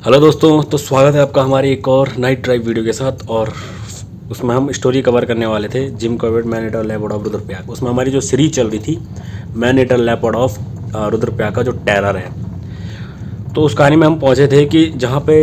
Hello दोस्तों, तो स्वागत है आपका हमारी एक और नाइट ड्राइव वीडियो के साथ। और उसमें हम स्टोरी कवर करने वाले थे Jim Corbett man eater leopard of Rudraprayag. उसमें हमारी जो सीरीज चल रही थी man eater leopard of Rudraprayag का जो टेरर है। तो उस कहानी में हम पहुंचे थे कि जहाँ पे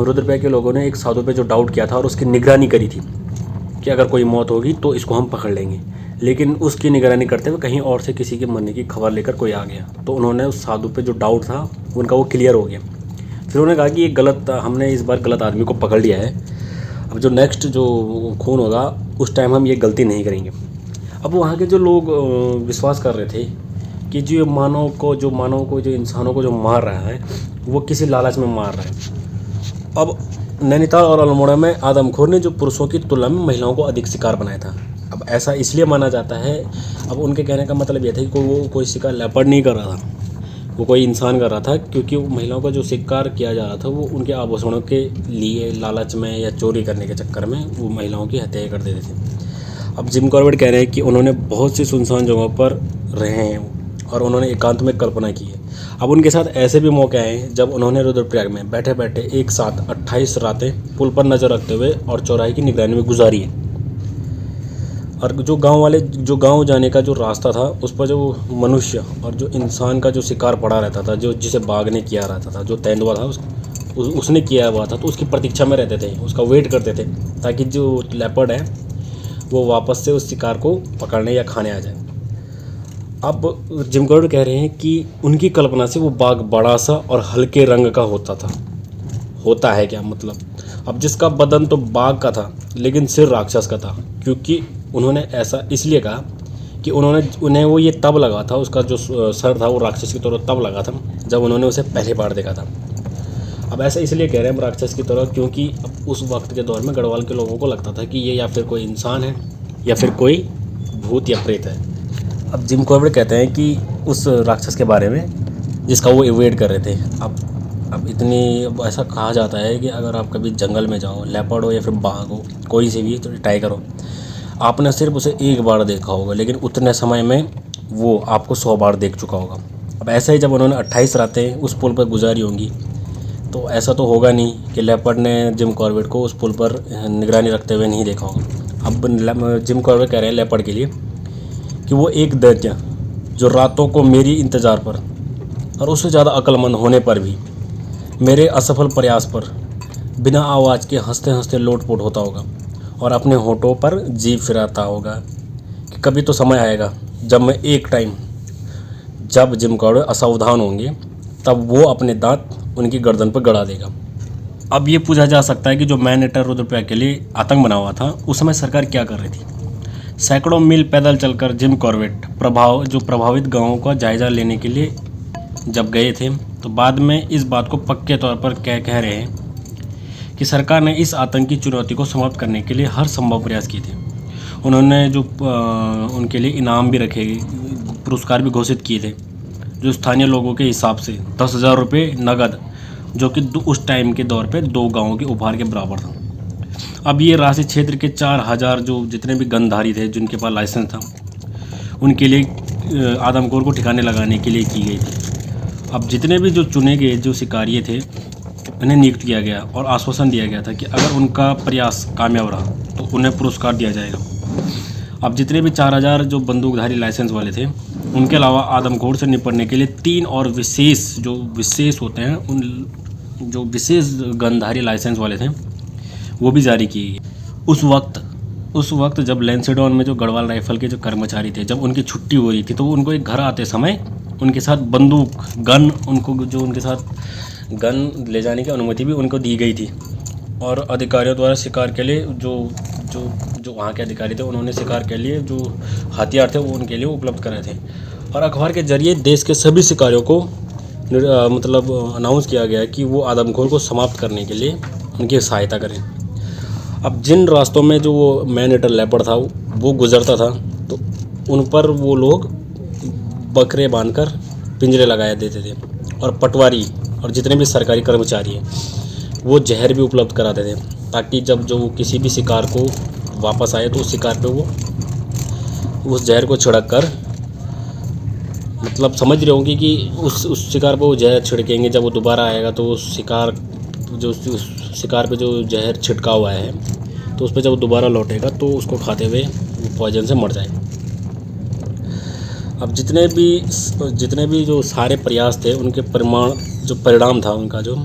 रुद्रप्रयाग के लोगों ने एक साधु पे जो डाउट किया था और उसकी निगरानी करी थी कि अगर कोई मौत होगी तो इसको हम पकड़ लेंगे। लेकिन उसकी निगरानी करते हुए कहीं और से किसी के मरने की खबर लेकर कोई आ गया, तो उन्होंने उस साधु पे जो डाउट था उनका वो क्लियर हो गया। फिर उन्होंने कहा कि ये गलत, हमने इस बार गलत आदमी को पकड़ लिया है। अब जो नेक्स्ट जो खून होगा उस टाइम हम ये गलती नहीं करेंगे। अब वहाँ के जो लोग विश्वास कर रहे थे कि जो मानव को जो इंसानों को जो मार रहा है वो किसी लालच में मार रहा है। अब नैनीताल और अल्मोड़ा में आदमखोर ने जो पुरुषों की तुलना में महिलाओं को अधिक शिकार बनाया था। अब ऐसा इसलिए माना जाता है, अब उनके कहने का मतलब यह था कि कोई शिकार लेपर्ड नहीं कर रहा था, वो कोई इंसान कर रहा था, क्योंकि महिलाओं का जो शिकार किया जा रहा था वो उनके आभूषणों के लिए लालच में या चोरी करने के चक्कर में वो महिलाओं की हत्या कर देते थे। अब जिम कॉर्बेट कह रहे हैं कि उन्होंने बहुत सी सुनसान जगहों पर रहे हैं और उन्होंने एकांत में कल्पना की है। अब उनके साथ ऐसे भी मौके आए हैं जब उन्होंने रुद्रप्रयाग में बैठे बैठे एक साथ 28 रातें पुल पर नज़र रखते हुए और चौराहे की निगरानी में गुजारी है। और जो गांव जाने का जो रास्ता था उस पर जो मनुष्य और जो इंसान का जो शिकार पड़ा रहता था, जो जिसे बाघ ने किया रहता था, जो तेंदुआ था उसने किया हुआ था, तो उसकी प्रतीक्षा में रहते थे, उसका वेट करते थे ताकि जो लेपर्ड है वो वापस से उस शिकार को पकड़ने या खाने आ जाए। अब जिम कॉर्बेट कह रहे हैं कि उनकी कल्पना से वो बाघ बड़ा सा और हल्के रंग का होता है क्या मतलब। अब जिसका बदन तो बाघ का था लेकिन सिर राक्षस का था, क्योंकि उन्होंने ऐसा इसलिए कहा कि उन्हें वो ये तब लगा था, उसका जो सर था वो राक्षस की तरह तब लगा था जब उन्होंने उसे पहली बार देखा था। अब ऐसा इसलिए कह रहे हैं हम राक्षस की तरह, क्योंकि अब उस वक्त के दौर में गढ़वाल के लोगों को लगता था कि ये या फिर कोई इंसान है या फिर कोई भूत या प्रेत है। अब जिम कॉर्बेट कहते हैं कि उस राक्षस के बारे में जिसका वो अवॉइड कर रहे थे। अब ऐसा कहा जाता है कि अगर आप कभी जंगल में जाओ, लेपर्ड हो या फिर बाघ हो, कोई से भी, तो टाइगर हो, आपने सिर्फ उसे एक बार देखा होगा लेकिन उतने समय में वो आपको 100 बार देख चुका होगा। अब ऐसा ही जब उन्होंने 28 रातें उस पुल पर गुजारी होंगी, तो ऐसा तो होगा नहीं कि लेपर्ड ने जिम कॉर्बेट को उस पुल पर निगरानी रखते हुए नहीं देखा होगा। अब जिम कॉर्बेट कह रहे हैं लेपर्ड के लिए कि वो एक दैत्य जो रातों को मेरी इंतज़ार पर और उससे ज़्यादा अक्लमंद होने पर भी मेरे असफल प्रयास पर बिना आवाज़ के हंसते हंसते लोटपोट होता होगा और अपने होठों पर जीभ फिराता होगा कि कभी तो समय आएगा जब जिम कॉर्बेट असावधान होंगे तब वो अपने दांत उनकी गर्दन पर गड़ा देगा। अब ये पूछा जा सकता है कि जो मैन ईटर रुद्रप्रयाग के लिए आतंक बना हुआ था उस समय सरकार क्या कर रही थी। सैकड़ों मील पैदल चलकर जिम कॉर्बेट प्रभावित गांवों का जायजा लेने के लिए जब गए थे, तो बाद में इस बात को पक्के तौर पर कह रहे हैं कि सरकार ने इस आतंकी चुनौती को समाप्त करने के लिए हर संभव प्रयास किए थे। उन्होंने उनके लिए इनाम भी रखे, पुरस्कार भी घोषित किए थे, जो स्थानीय लोगों के हिसाब से 10,000 रुपये नगद, जो कि उस टाइम के दौर पे 2 गांवों के उपहार के बराबर था। अब ये राशि क्षेत्र के 4,000 जो जितने भी गनधारी थे जिनके पास लाइसेंस था उनके लिए आदमखोर को ठिकाने लगाने के लिए की गई थी। अब जितने भी जो चुने गए जो शिकारिये थे उन्हें नियुक्त किया गया और आश्वासन दिया गया था कि अगर उनका प्रयास कामयाब रहा तो उन्हें पुरस्कार दिया जाएगा। अब जितने भी 4,000 जो बंदूकधारी लाइसेंस वाले थे, उनके अलावा आदमखोर से निपटने के लिए 3 और विशेष होते हैं, उन जो विशेष गनधारी लाइसेंस वाले थे वो भी जारी किए गए। उस वक्त जब लैंसेडॉन में जो गढ़वाल राइफल के जो कर्मचारी थे, जब उनकी छुट्टी हो रही थी, तो उनको एक घर आते समय उनके साथ उनके साथ गन ले जाने की अनुमति भी उनको दी गई थी। और अधिकारियों द्वारा शिकार के लिए जो वहाँ के अधिकारी थे उन्होंने शिकार के लिए जो हथियार थे वो उनके लिए उपलब्ध कराए थे। और अखबार के जरिए देश के सभी शिकारियों को अनाउंस किया गया कि वो आदमखोर को समाप्त करने के लिए उनकी सहायता करें। अब जिन रास्तों में जो वो मैन ईटर लेपर्ड था वो गुजरता था, तो उन पर वो लोग बकरे बांधकर पिंजरे लगाया देते थे, और पटवारी और जितने भी सरकारी कर्मचारी हैं वो जहर भी उपलब्ध कराते थे, ताकि जब जो किसी भी शिकार को वापस आए तो उस शिकार पे वो उस जहर को छिड़क कर, मतलब समझ रहे होंगे कि उस शिकार पे वो जहर छिड़केंगे, जब वो दोबारा आएगा तो उस शिकार जो शिकार पे जो जहर छिड़का हुआ है, तो उस पर जब दोबारा लौटेगा तो उसको खाते हुए वो पॉइजन से मर जाए। अब जितने भी जो सारे प्रयास थे उनके परिणाम था उनका जो,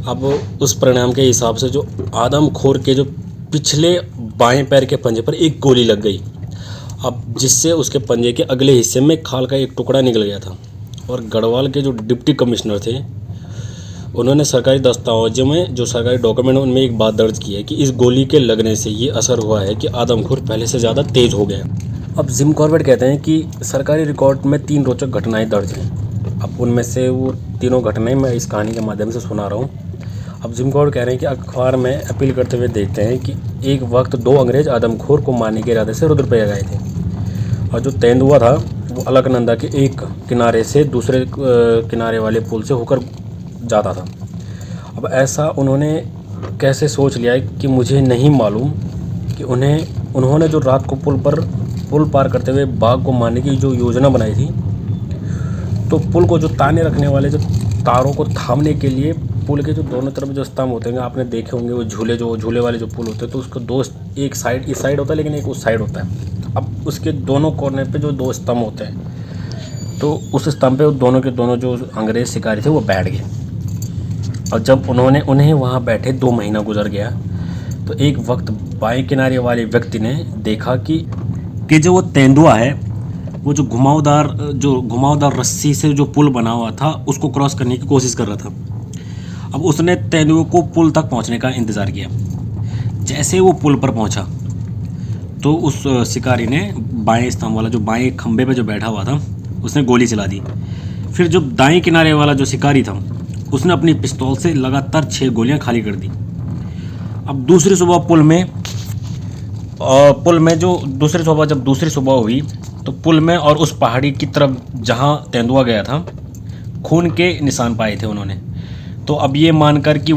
अब उस परिणाम के हिसाब से जो आदमखोर के जो पिछले बाएं पैर के पंजे पर एक गोली लग गई, अब जिससे उसके पंजे के अगले हिस्से में खाल का एक टुकड़ा निकल गया था। और गढ़वाल के जो डिप्टी कमिश्नर थे उन्होंने सरकारी दस्तावेजों में जो सरकारी डॉक्यूमेंट उनमें एक बात दर्ज की है कि इस गोली के लगने से ये असर हुआ है कि आदमखोर पहले से ज़्यादा तेज़ हो गया। अब जिम कॉर्बेट कहते हैं कि सरकारी रिकॉर्ड में 3 रोचक घटनाएं दर्ज हैं। अब उनमें से वो तीनों घटनाएं मैं इस कहानी के माध्यम से सुना रहा हूँ। अब जिम कॉर्बेट कह रहे हैं कि अखबार में अपील करते हुए देखते हैं कि एक वक्त 2 अंग्रेज़ आदमखोर को मारने के इरादे से रुद्रप्रयाग गए थे, और जो तेंदुआ था वो अलकनंदा के एक किनारे से दूसरे किनारे वाले पुल से होकर जाता था। अब ऐसा उन्होंने कैसे सोच लिया कि मुझे नहीं मालूम कि उन्होंने जो रात को पुल पार करते हुए बाघ को मारने की जो योजना बनाई थी, तो पुल को जो ताने रखने वाले जो तारों को थामने के लिए पुल के जो दोनों तरफ जो स्तंभ होते हैं, आपने देखे होंगे वो झूले वाले जो पुल होते हैं, तो उसको एक साइड इस साइड होता है लेकिन एक उस साइड होता है। अब उसके दोनों कोने पे जो 2 स्तंभ होते हैं, तो उस स्तंभ पे दोनों के दोनों जो अंग्रेज़ शिकारी थे वो बैठ गए। और जब उन्हें वहाँ बैठे 2 महीना गुजर गया, तो एक वक्त बाएं किनारे वाले व्यक्ति ने देखा कि जो वो तेंदुआ है वो जो घुमावदार रस्सी से जो पुल बना हुआ था उसको क्रॉस करने की कोशिश कर रहा था। अब उसने तेंदुए को पुल तक पहुँचने का इंतज़ार किया। जैसे वो पुल पर पहुँचा तो उस शिकारी ने बाएं स्तंभ वाला जो बाएं खंबे पे जो बैठा हुआ था उसने गोली चला दी। फिर जो दाएं किनारे वाला जो शिकारी था उसने अपनी पिस्तौल से लगातार 6 गोलियां खाली कर दी। अब दूसरी सुबह जब दूसरी सुबह हुई तो पुल में और उस पहाड़ी की तरफ जहां तेंदुआ गया था खून के निशान पाए थे उन्होंने। तो अब ये मानकर कि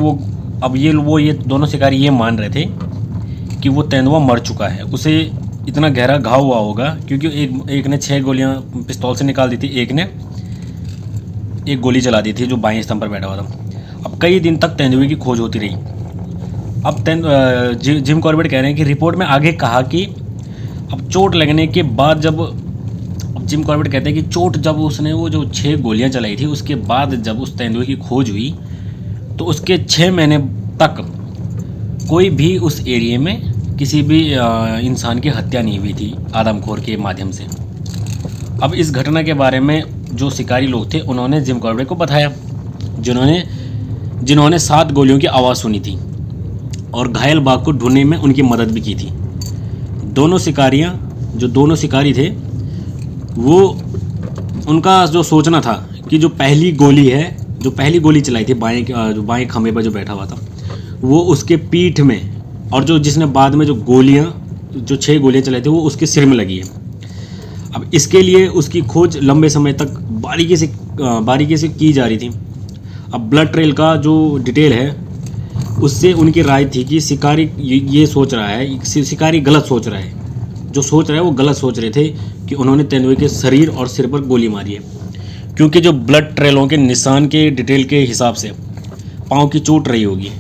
ये दोनों शिकारी ये मान रहे थे कि वो तेंदुआ मर चुका है, उसे इतना गहरा घाव हुआ होगा क्योंकि एक ने 6 गोलियां पिस्तौल से निकाल दी थी, एक ने 1 गोली चला दी थी जो बाएं स्तंभ पर बैठा हुआ था। अब कई दिन तक तेंदुए की खोज होती रही। अब जिम कॉर्बेट कह रहे हैं कि रिपोर्ट में आगे कहा कि अब चोट लगने के बाद अब जिम कॉर्बेट कहते हैं कि चोट जब उसने वो जो 6 गोलियां चलाई थी उसके बाद जब उस तेंदुए की खोज हुई तो उसके 6 महीने तक कोई भी उस एरिया में किसी भी इंसान की हत्या नहीं हुई थी आदमखोर के माध्यम से। अब इस घटना के बारे में जो शिकारी लोग थे उन्होंने जिम कॉर्बेट को बताया, जिन्होंने 7 गोलियों की आवाज़ सुनी थी और घायल बाघ को ढूंढने में उनकी मदद भी की थी। दोनों शिकारी थे वो उनका जो सोचना था कि जो पहली गोली चलाई थी जो बाएं खंभे पर जो बैठा हुआ था वो उसके पीठ में, और जिसने बाद में जो 6 गोलियां चलाई थी वो उसके सिर में लगी है। अब इसके लिए उसकी खोज लंबे समय तक बारीकी से की जा रही थी। अब ब्लड ट्रेल का जो डिटेल है उससे उनकी राय थी कि शिकारी शिकारी गलत सोच रहा है, जो सोच रहा है वो गलत सोच रहे थे कि उन्होंने तेंदुए के शरीर और सिर पर गोली मारी है, क्योंकि जो ब्लड ट्रेलों के निशान के डिटेल के हिसाब से पाँव की चोट रही होगी,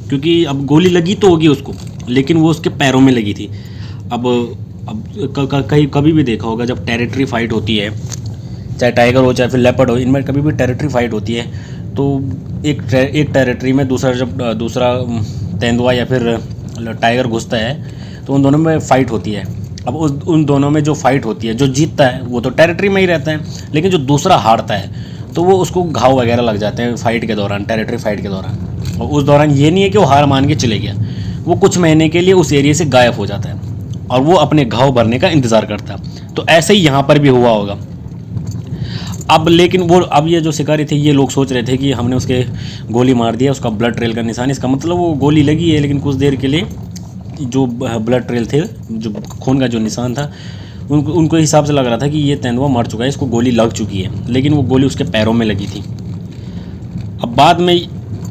क्योंकि अब गोली लगी तो होगी उसको लेकिन वो उसके पैरों में लगी थी। अब कभी भी देखा होगा जब टेरिटरी फाइट होती है, चाहे टाइगर हो चाहे फिर लेपर्ड हो, इनमें कभी भी टेरिटरी फाइट होती है तो एक टेरिटरी में दूसरा तेंदुआ या फिर टाइगर घुसता है तो उन दोनों में फ़ाइट होती है। अब उन दोनों में जो फाइट होती है, जो जीतता है वो तो टेरिटरी में ही रहता है, लेकिन जो दूसरा हारता है तो वो उसको घाव वगैरह लग जाते हैं फाइट के दौरान, टेरिटरी फाइट के दौरान। और उस दौरान ये नहीं है कि वो हार मान के चले गया, वो कुछ महीने के लिए उस एरिया से गायब हो जाता है और वो अपने घाव भरने का इंतज़ार करता है। तो ऐसे ही यहाँ पर भी हुआ होगा। अब ये जो शिकारी थे ये लोग सोच रहे थे कि हमने उसके गोली मार दिया, उसका ब्लड ट्रेल का निशान, इसका मतलब वो गोली लगी है लेकिन कुछ देर के लिए जो ब्लड ट्रेल थे, जो खून का जो निशान था, उनको हिसाब से लग रहा था कि ये तेंदुआ मर चुका है, इसको गोली लग चुकी है, लेकिन वो गोली उसके पैरों में लगी थी। अब बाद में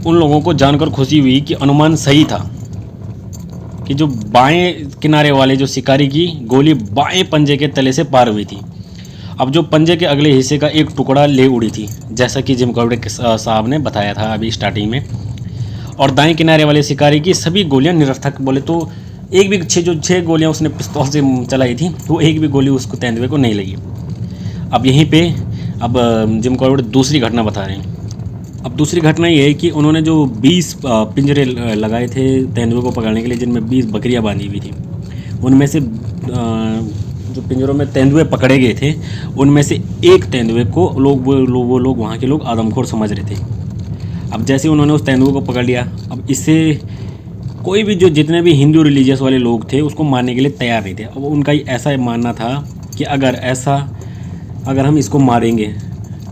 उन लोगों को जानकर खुशी हुई कि अनुमान सही था कि जो बाएं किनारे वाले जो शिकारी की गोली बाएं पंजे के तले से पार हुई थी। अब जो पंजे के अगले हिस्से का एक टुकड़ा ले उड़ी थी, जैसा कि जिम कॉर्बेट साहब ने बताया था अभी स्टार्टिंग में। और दाएं किनारे वाले शिकारी की सभी गोलियां निरर्थक। बोले तो एक भी छः गोलियां उसने पिस्तौल से चलाई थी, वो एक भी गोली उसको तेंदुए को नहीं लगी। अब यहीं पे अब जिम कॉर्बेट दूसरी घटना बता रहे हैं। अब दूसरी घटना ये है कि उन्होंने जो 20 पिंजरे लगाए थे तेंदुए को पकड़ने के लिए, जिनमें 20 बकरियां बांधी हुई थी, उनमें से जो पिंजरों में तेंदुए पकड़े गए थे उनमें से एक तेंदुए को वो लोग वहाँ के लोग आदमखोर समझ रहे थे। अब जैसे उन्होंने उस तेंदुए को पकड़ लिया, अब इससे कोई भी जो जितने भी हिंदू रिलीजियस वाले लोग थे उसको मारने के लिए तैयार नहीं थे। अब उनका ऐसा मानना था कि अगर हम इसको मारेंगे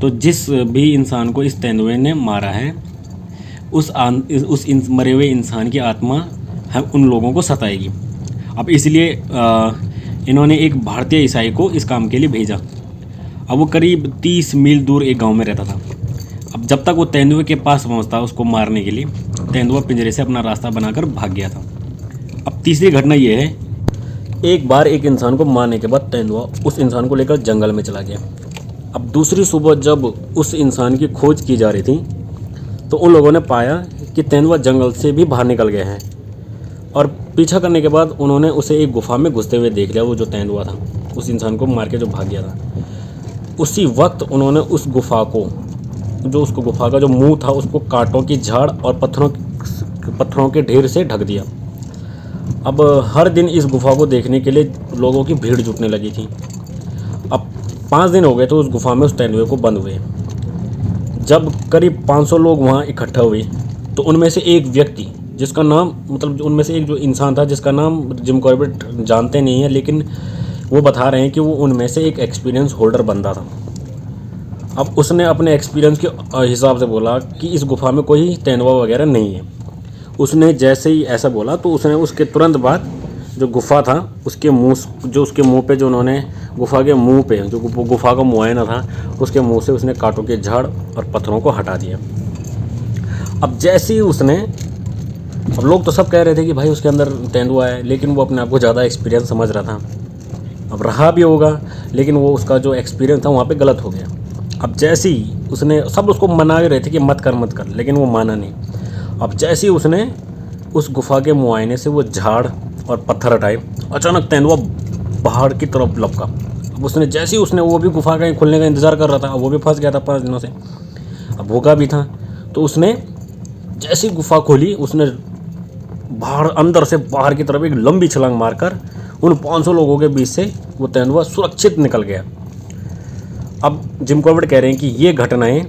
तो जिस भी इंसान को इस तेंदुए ने मारा है उस मरे हुए इंसान की आत्मा हम उन लोगों को सताएगी। अब इसलिए इन्होंने एक भारतीय ईसाई को इस काम के लिए भेजा। अब वो करीब 30 मील दूर एक गांव में रहता था। अब जब तक वो तेंदुए के पास पहुंचता उसको मारने के लिए, तेंदुआ पिंजरे से अपना रास्ता बनाकर भाग गया था। अब तीसरी घटना ये है, एक बार एक इंसान को मारने के बाद तेंदुआ उस इंसान को लेकर जंगल में चला गया। अब दूसरी सुबह जब उस इंसान की खोज की जा रही थी तो उन लोगों ने पाया कि तेंदुआ जंगल से भी बाहर निकल गया है, और पीछा करने के बाद उन्होंने उसे एक गुफा में घुसते हुए देख लिया। वो जो तेंदुआ था उस इंसान को मार के जो भाग गया था, उसी वक्त उन्होंने उस गुफा का जो मुंह था उसको कांटों की झाड़ और पत्थरों के ढेर से ढक दिया। अब हर दिन इस गुफा को देखने के लिए लोगों की भीड़ जुटने लगी थी। अब 5 दिन हो गए तो उस गुफा में उस तेंदुए को बंद हुए। जब करीब 500 लोग वहाँ इकट्ठा हुए तो उनमें से एक व्यक्ति जिसका नाम उनमें से एक जो इंसान था जिसका नाम जिम कॉर्बेट जानते नहीं है, लेकिन वो बता रहे हैं कि वो उनमें से एक एक्सपीरियंस होल्डर बंदा था। अब उसने अपने एक्सपीरियंस के हिसाब से बोला कि इस गुफा में कोई तेंदुआ वगैरह नहीं है। उसने जैसे ही ऐसा बोला तो उसने उसके तुरंत बाद जो गुफा था उसके मुंह पे जो उन्होंने गुफा के मुंह पे जो गुफा का मुआयना था उसके मुंह से उसने कांटों के झाड़ और पत्थरों को हटा दिया। अब जैसे ही अब लोग तो सब कह रहे थे कि भाई उसके अंदर तेंदुआ है, लेकिन वो अपने आप को ज़्यादा एक्सपीरियंस समझ रहा था। अब रहा भी होगा, लेकिन वो उसका जो एक्सपीरियंस था वहाँ पे गलत हो गया। अब जैसे ही सब उसको मना रहे थे कि मत कर, लेकिन वो माना नहीं। अब जैसे ही उसने उस गुफा के मुआयने से वो झाड़ और पत्थर हटाए, अचानक तेंदुआ पहाड़ की तरफ लपका। अब जैसे ही वो भी गुफा का खुलने का इंतज़ार कर रहा था, वो भी फंस गया था 5 दिनों से, अब भूखा भी था। तो उसने जैसी गुफा खोली, उसने अंदर से बाहर की तरफ एक लंबी छलांग मारकर उन 500 लोगों के बीच से वो तेंदुआ सुरक्षित निकल गया। अब जिम कॉर्बेट कह रहे हैं कि ये घटनाएं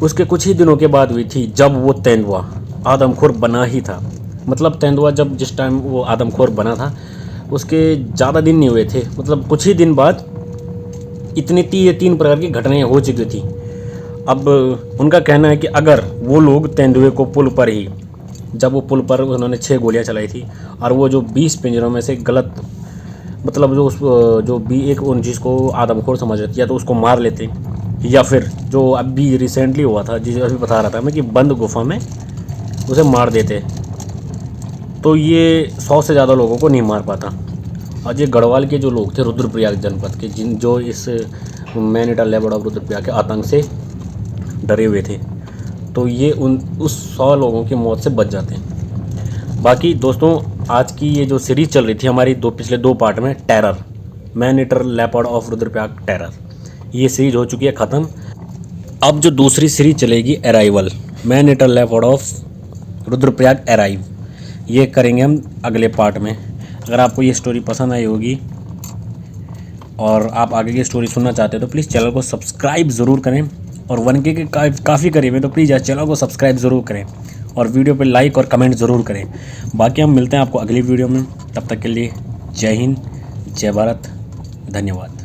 उसके कुछ ही दिनों के बाद हुई थी, जब वो तेंदुआ आदमखोर बना ही था। मतलब तेंदुआ जिस टाइम वो आदमखोर बना था उसके ज़्यादा दिन नहीं हुए थे, मतलब कुछ ही दिन बाद इतनी 3 प्रकार की घटनाएं हो चुकी थी। अब उनका कहना है कि अगर वो लोग तेंदुए को पुल पर ही, जब वो पुल पर उन्होंने 6 गोलियां चलाई थी और वो जो 20 पिंजरों में से गलत, मतलब जो भी एक उन जिसको आदमखोर समझ रही थी, या तो उसको मार लेते, या फिर जो अभी रिसेंटली हुआ था जिसे अभी बता रहा था मैं कि बंद गुफा में उसे मार देते, तो ये 100 से ज़्यादा लोगों को नहीं मार पाता। और ये गढ़वाल के जो लोग थे रुद्रप्रयाग जनपद के, जो इस man eater leopard of Rudraprayag के आतंक से डरे हुए थे, तो ये उस 100 लोगों की मौत से बच जाते हैं। बाकी दोस्तों, आज की ये जो सीरीज़ चल रही थी हमारी पिछले 2 पार्ट में, terror, man eater leopard of Rudraprayag terror, ये सीरीज हो चुकी है ख़त्म। अब जो दूसरी सीरीज चलेगी arrival, man eater leopard of Rudraprayag arrive, ये करेंगे हम अगले पार्ट में। अगर आपको ये स्टोरी पसंद आई होगी और आप आगे की स्टोरी सुनना चाहते हो तो प्लीज़ चैनल को सब्सक्राइब ज़रूर करें, और 1K के काफ़ी करीब है तो प्लीज़ यार चैनल को सब्सक्राइब ज़रूर करें और वीडियो पे लाइक और कमेंट ज़रूर करें। बाकी हम मिलते हैं आपको अगली वीडियो में, तब तक के लिए जय हिंद, जय भारत, धन्यवाद।